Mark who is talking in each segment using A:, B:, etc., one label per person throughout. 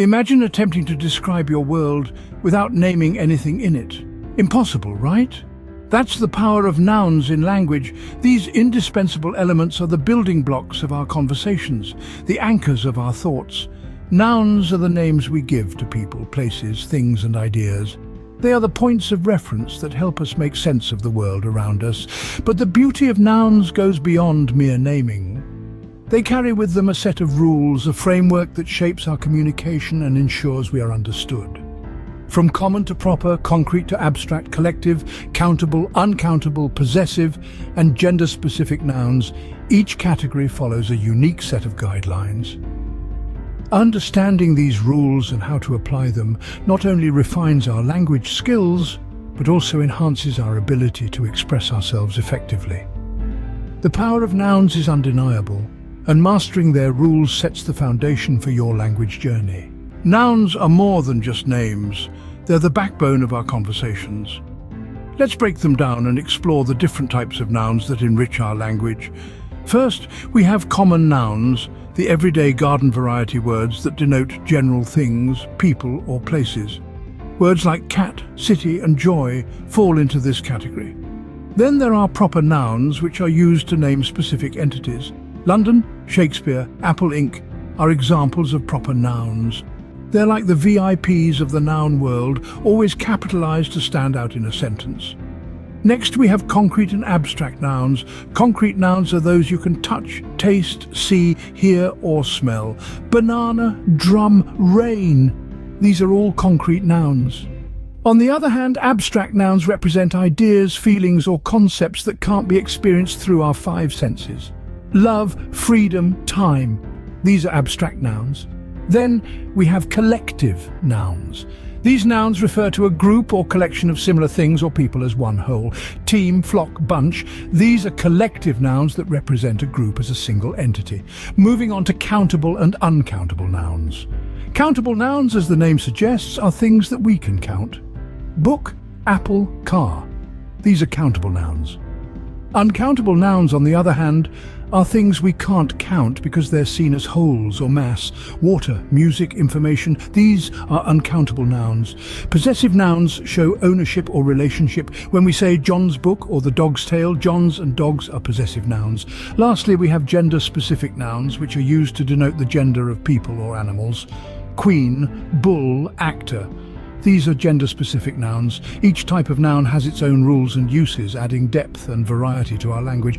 A: Imagine attempting to describe your world without naming anything in it. Impossible, right? That's the power of nouns in language. These indispensable elements are the building blocks of our conversations, the anchors of our thoughts. Nouns are the names we give to people, places, things and ideas. They are the points of reference that help us make sense of the world around us. But the beauty of nouns goes beyond mere naming. They carry with them a set of rules, a framework that shapes our communication and ensures we are understood. From common to proper, concrete to abstract, collective, countable, uncountable, possessive, and gender-specific nouns, each category follows a unique set of guidelines. Understanding these rules and how to apply them not only refines our language skills, but also enhances our ability to express ourselves effectively. The power of nouns is undeniable, and mastering their rules sets the foundation for your language journey. Nouns are more than just names. They're the backbone of our conversations. Let's break them down and explore the different types of nouns that enrich our language. First, we have common nouns, the everyday garden variety words that denote general things, people or places. Words like cat, city and joy fall into this category. Then there are proper nouns which are used to name specific entities. London, Shakespeare, Apple Inc. are examples of proper nouns. They're like the VIPs of the noun world, always capitalized to stand out in a sentence. Next, we have concrete and abstract nouns. Concrete nouns are those you can touch, taste, see, hear or smell. Banana, drum, rain. These are all concrete nouns. On the other hand, abstract nouns represent ideas, feelings or concepts that can't be experienced through our five senses. Love, freedom, time. These are abstract nouns. Then we have collective nouns. These nouns refer to a group or collection of similar things or people as one whole. Team, flock, bunch. These are collective nouns that represent a group as a single entity. Moving on to countable and uncountable nouns. Countable nouns, as the name suggests, are things that we can count. Book, apple, car. These are countable nouns. Uncountable nouns, on the other hand, are things we can't count because they're seen as wholes or mass. Water, music, information, these are uncountable nouns. Possessive nouns show ownership or relationship. When we say John's book or the dog's tale, Johns and dogs are possessive nouns. Lastly, we have gender-specific nouns, which are used to denote the gender of people or animals. Queen, bull, actor. These are gender-specific nouns. Each type of noun has its own rules and uses, adding depth and variety to our language.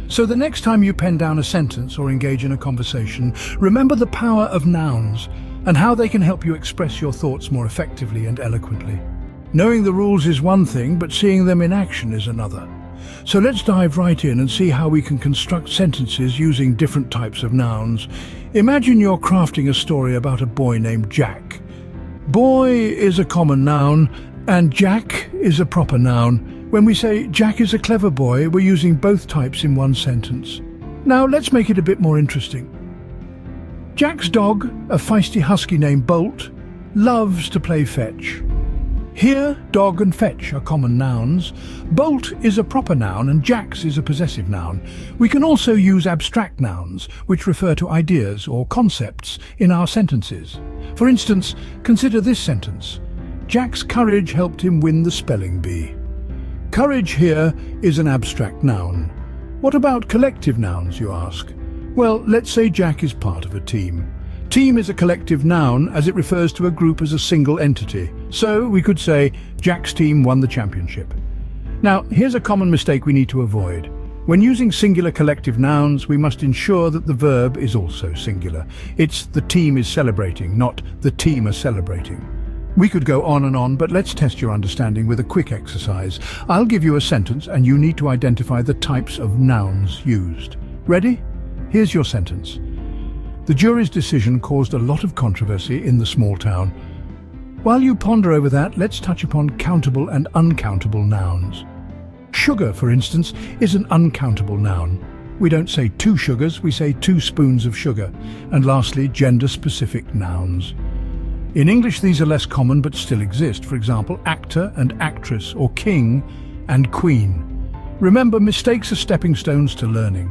A: So the next time you pen down a sentence or engage in a conversation, remember the power of nouns and how they can help you express your thoughts more effectively and eloquently. Knowing the rules is one thing, but seeing them in action is another. So let's dive right in and see how we can construct sentences using different types of nouns. Imagine you're crafting a story about a boy named Jack. Boy is a common noun, and Jack is a proper noun. When we say Jack is a clever boy, we're using both types in one sentence. Now let's make it a bit more interesting. Jack's dog, a feisty husky named Bolt, loves to play fetch. Here, dog and fetch are common nouns. Bolt is a proper noun and Jack's is a possessive noun. We can also use abstract nouns, which refer to ideas or concepts in our sentences. For instance, consider this sentence. Jack's courage helped him win the spelling bee. Courage here is an abstract noun. What about collective nouns, you ask? Well, let's say Jack is part of a team. Team is a collective noun as it refers to a group as a single entity. So we could say Jack's team won the championship. Now, here's a common mistake we need to avoid. When using singular collective nouns, we must ensure that the verb is also singular. It's the team is celebrating, not the team are celebrating. We could go on, but let's test your understanding with a quick exercise. I'll give you a sentence and you need to identify the types of nouns used. Ready? Here's your sentence. The jury's decision caused a lot of controversy in the small town. While you ponder over that, let's touch upon countable and uncountable nouns. Sugar, for instance, is an uncountable noun. We don't say 2 sugars, we say 2 spoons of sugar. And lastly, gender-specific nouns. In English, these are less common but still exist. For example, actor and actress, or king and queen. Remember, mistakes are stepping stones to learning.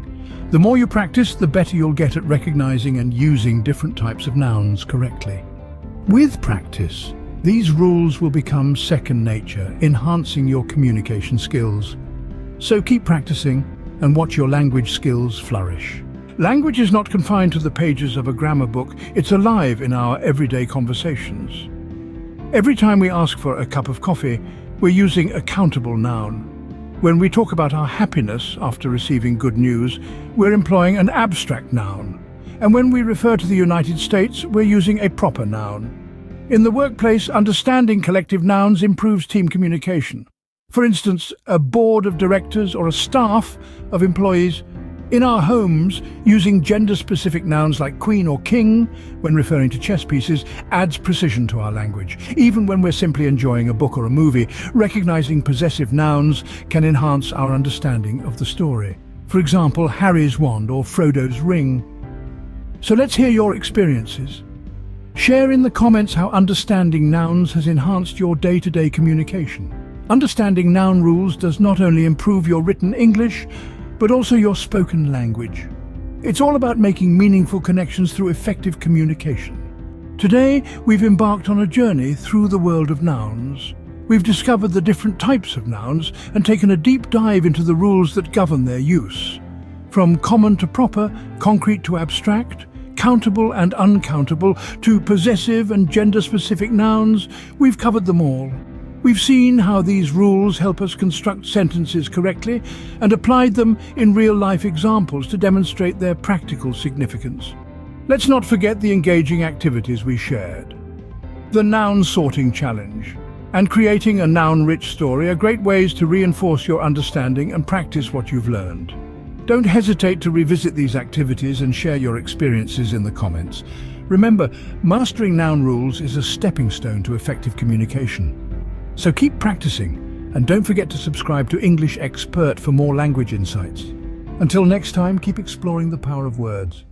A: The more you practice, the better you'll get at recognizing and using different types of nouns correctly. With practice, these rules will become second nature, enhancing your communication skills. So keep practicing and watch your language skills flourish. Language is not confined to the pages of a grammar book, it's alive in our everyday conversations. Every time we ask for a cup of coffee, we're using a countable noun. When we talk about our happiness after receiving good news, we're employing an abstract noun. And when we refer to the United States, we're using a proper noun. In the workplace, understanding collective nouns improves team communication. For instance, a board of directors or a staff of employees. In our homes, using gender-specific nouns like queen or king when referring to chess pieces adds precision to our language. Even when we're simply enjoying a book or a movie, recognizing possessive nouns can enhance our understanding of the story. For example, Harry's wand or Frodo's ring. So let's hear your experiences. Share in the comments how understanding nouns has enhanced your day-to-day communication. Understanding noun rules does not only improve your written English, but also your spoken language. It's all about making meaningful connections through effective communication. Today, we've embarked on a journey through the world of nouns. We've discovered the different types of nouns and taken a deep dive into the rules that govern their use. From common to proper, concrete to abstract, countable and uncountable, to possessive and gender-specific nouns, we've covered them all. We've seen how these rules help us construct sentences correctly and applied them in real-life examples to demonstrate their practical significance. Let's not forget the engaging activities we shared. The noun sorting challenge and creating a noun-rich story are great ways to reinforce your understanding and practice what you've learned. Don't hesitate to revisit these activities and share your experiences in the comments. Remember, mastering noun rules is a stepping stone to effective communication. So keep practicing, and don't forget to subscribe to English Expert for more language insights. Until next time, keep exploring the power of words.